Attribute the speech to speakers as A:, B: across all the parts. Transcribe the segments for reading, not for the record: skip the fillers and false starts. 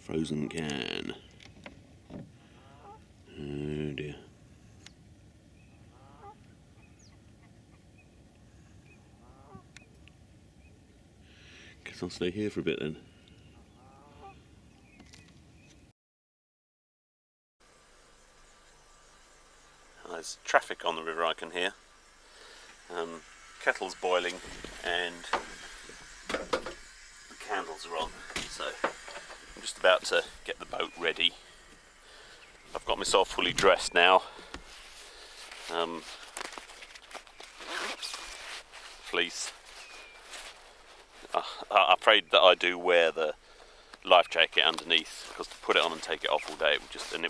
A: Frozen can. Oh dear. Guess I'll stay here for a bit then. There's traffic on the river I can hear. Kettle's boiling and the candles are on, so I'm just about to get the boat ready. I've got myself fully dressed now. Fleece. I prayed that I do wear the life jacket underneath, because to put it on and take it off all day, it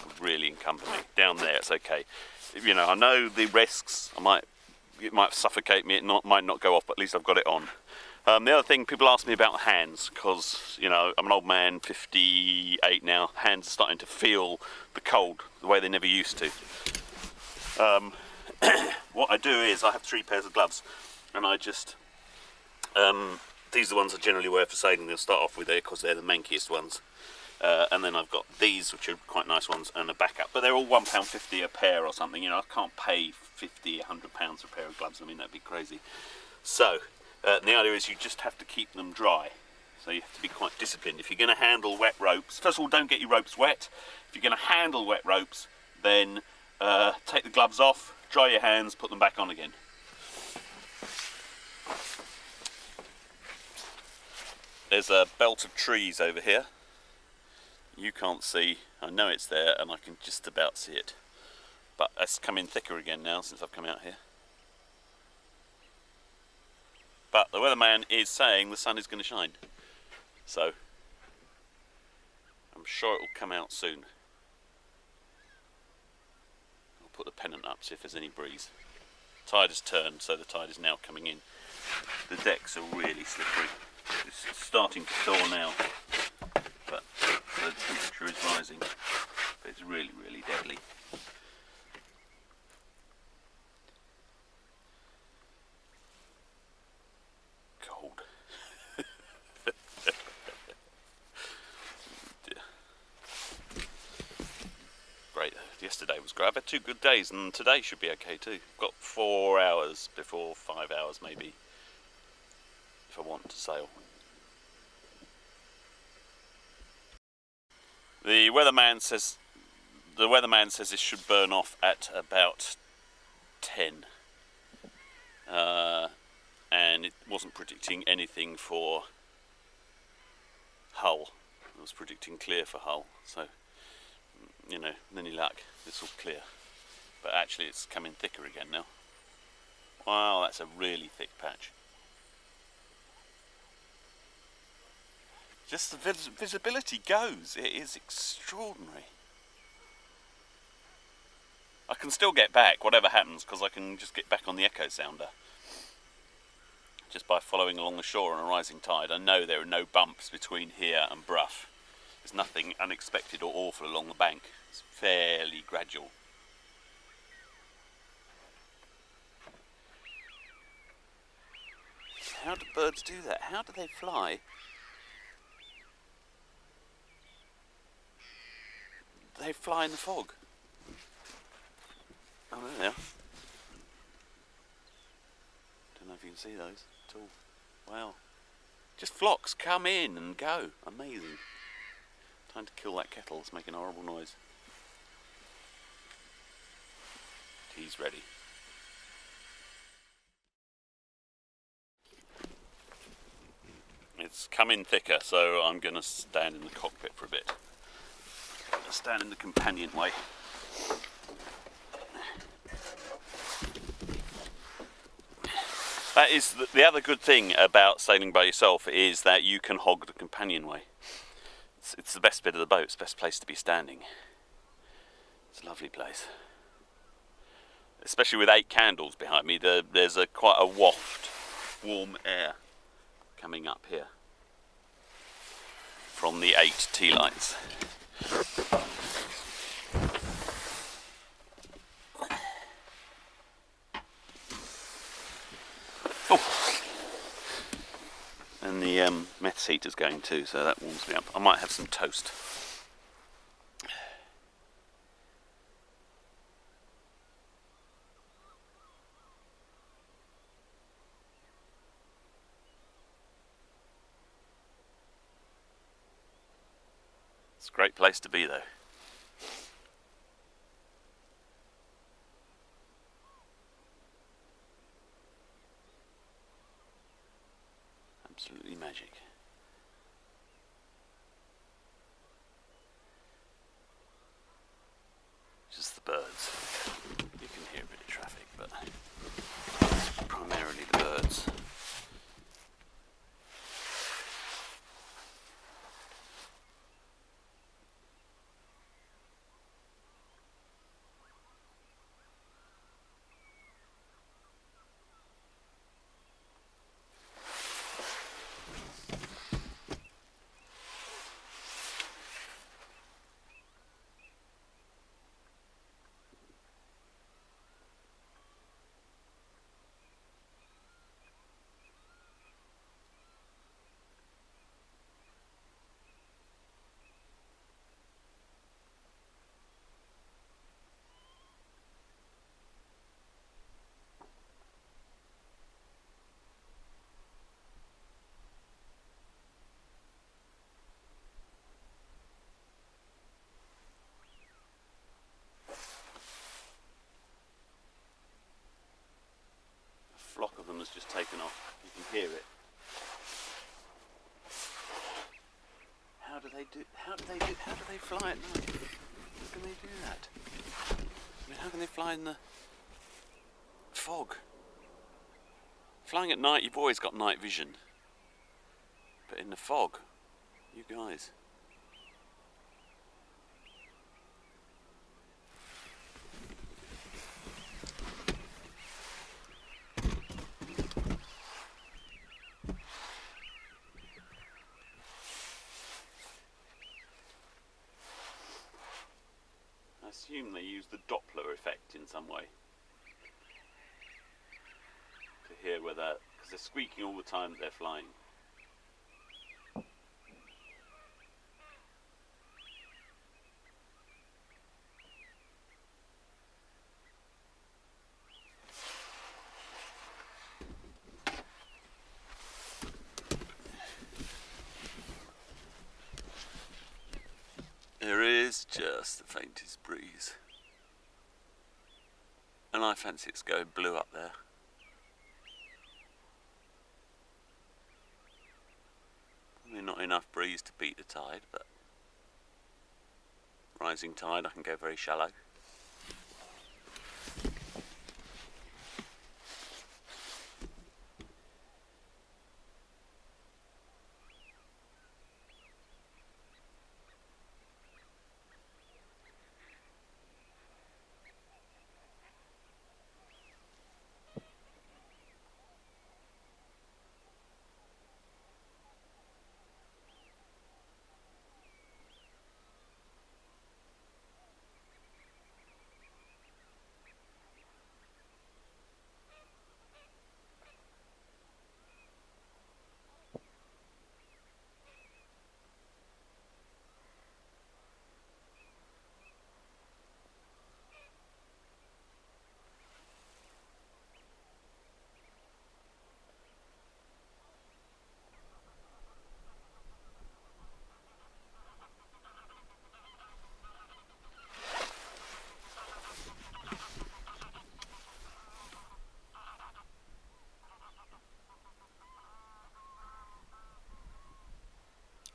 A: would really encumber me. Down there it's okay. You know, I know the risks. It might suffocate me. It might not go off, but at least I've got it on. The other thing, people ask me about hands, because, you know, I'm an old man, 58 now. Hands are starting to feel the cold the way they never used to. What I do is I have 3 pairs of gloves, and I just these are the ones I generally wear for sailing. They'll start off with there because they're the mankiest ones, and then I've got these, which are quite nice ones, and a backup. But they're all £1.50 a pair or something. You know, I can't pay £50, £100 a pair of gloves. I mean, that'd be crazy. So the idea is you just have to keep them dry. So you have to be quite disciplined. If you're going to handle wet ropes, first of all, don't get your ropes wet. If you're going to handle wet ropes, then take the gloves off, dry your hands, put them back on again. There's a belt of trees over here. You can't see. I know it's there, and I can just about see it. But it's coming thicker again now since I've come out here. But the weatherman is saying the sun is going to shine. So I'm sure it will come out soon. I'll put the pennant up, see if there's any breeze. Tide has turned, so the tide is now coming in. The decks are really slippery. It's starting to thaw now, but the temperature is rising. But it's really, really deadly. Cold. Great. Yesterday was great. I've had 2 good days, and today should be okay too. Got 4 hours before 5 hours maybe, if I want to sail. The weatherman says this should burn off at about 10, and it wasn't predicting anything for Hull. It was predicting clear for Hull, so, you know, any luck, this will clear. But actually it's coming thicker again now. Wow, that's a really thick patch. Just the visibility goes. It is extraordinary. I can still get back, whatever happens, because I can just get back on the echo sounder. Just by following along the shore on a rising tide. I know there are no bumps between here and Brough. There's nothing unexpected or awful along the bank. It's fairly gradual. How do birds do that? How do they fly? They fly in the fog. Oh, there they are. Don't know if you can see those at all. Wow. Just flocks come in and go. Amazing. Time to kill that kettle. It's making a horrible noise. Tea's ready. It's coming thicker, so I'm going to stand in the cockpit for a bit. Stand in the companionway. That is the other good thing about sailing by yourself, is that you can hog the companionway. It's the best bit of the boat. It's the best place to be standing. It's a lovely place, especially with 8 candles behind me. There's quite a waft, warm air coming up here from the 8 tea lights. Oh. And the meth heater's going too, so that warms me up. I might have some toast. It's a great place to be though. Absolutely magic. Just the birds. You can hear a bit of traffic, but primarily the birds. A flock of them has just taken off. You can hear it. How do they fly at night? How can they do that? I mean, how can they fly in the fog? Flying at night, you've always got night vision. But in the fog, you guys. I assume they use the Doppler effect in some way to hear whether, because they're squeaking all the time that they're flying. There is just the faintest breeze. And I fancy it's going blue up there. Probably not enough breeze to beat the tide, but rising tide I can go very shallow.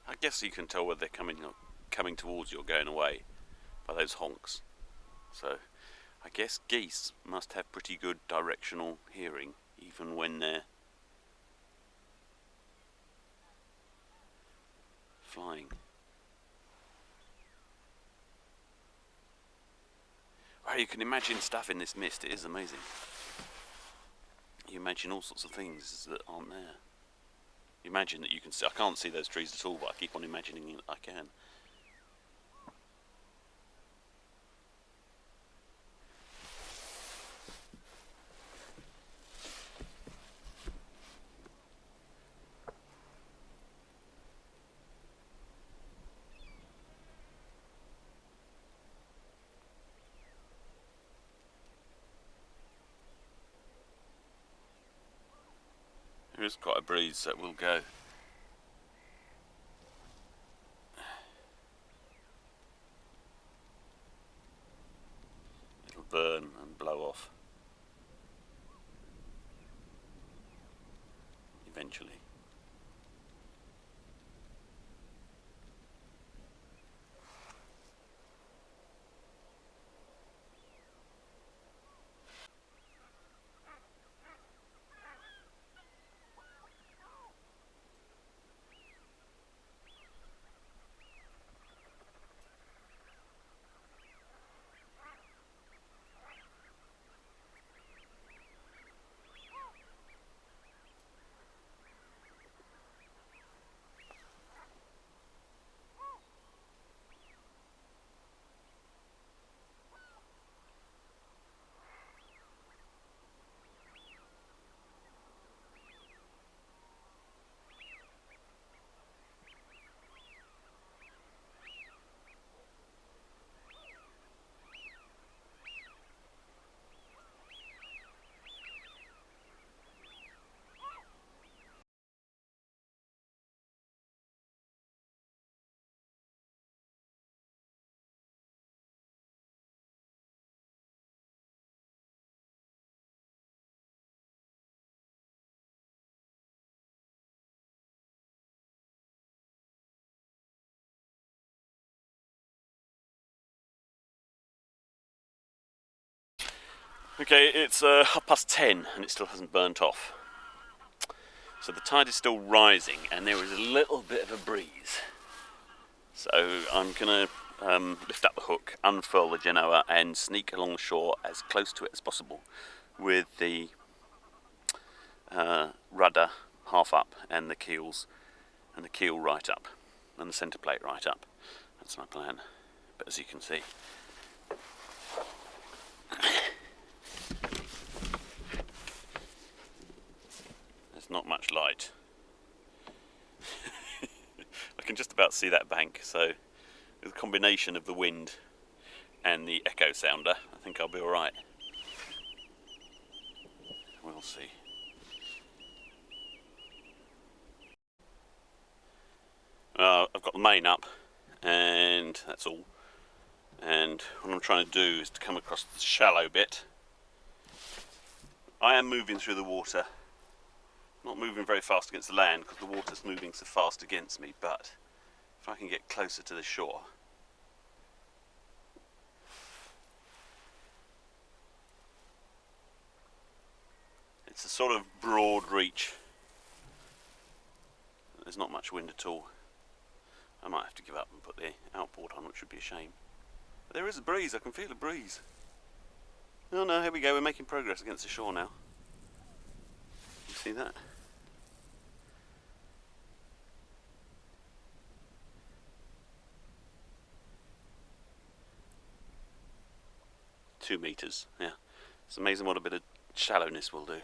A: I guess you can tell whether they're coming towards you or going away by those honks. So I guess geese must have pretty good directional hearing even when they're flying. Wow, you can imagine stuff in this mist. It is amazing. You imagine all sorts of things that aren't there. You imagine that you can see. I can't see those trees at all, but I keep on imagining that I can. There is quite a breeze, so it will go. eventually. Okay, it's 10:30 and it still hasn't burnt off. So the tide is still rising and there is a little bit of a breeze. So I'm going to lift up the hook, unfurl the genoa and sneak along the shore as close to it as possible with the rudder half up and the keel right up and the centre plate right up. That's my plan. But as you can see, there's not much light. I can just about see that bank, so with a combination of the wind and the echo sounder, I think I'll be alright. We'll see. I've got the main up and that's all, and what I'm trying to do is to come across the shallow bit. I am moving through the water, not moving very fast against the land because the water's moving so fast against me, but if I can get closer to the shore, it's a sort of broad reach. There's not much wind at all. I might have to give up and put the outboard on, which would be a shame. But there is a breeze, I can feel a breeze. Oh no, here we go, we're making progress against the shore now. You see that? $2 meters, yeah. It's amazing what a bit of shallowness will do.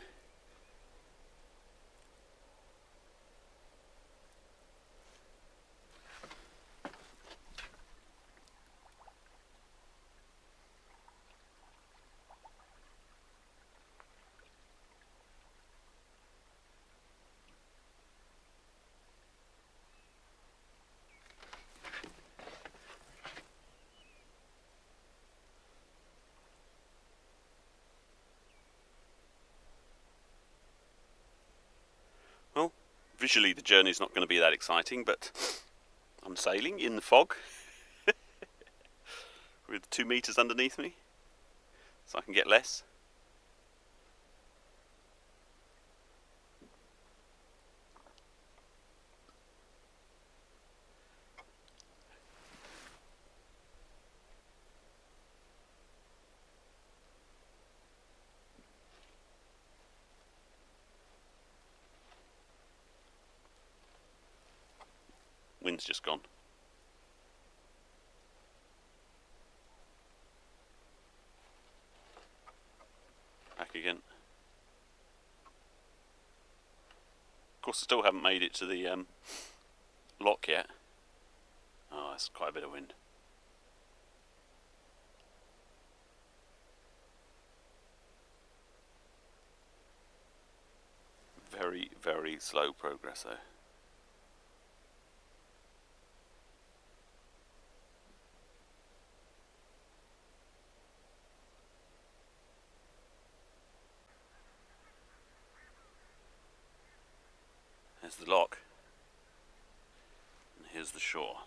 A: Well, visually the journey's not going to be that exciting, but I'm sailing in the fog with 2 meters underneath me, so I can get less. Wind's just gone. Back again. Of course, I still haven't made it to the lock yet. Oh, that's quite a bit of wind. Very, very slow progress though. There's the lock, and here's the shore.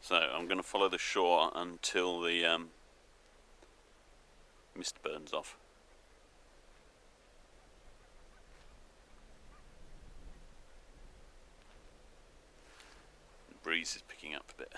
A: So I'm going to follow the shore until the mist burns off. The breeze is picking up a bit.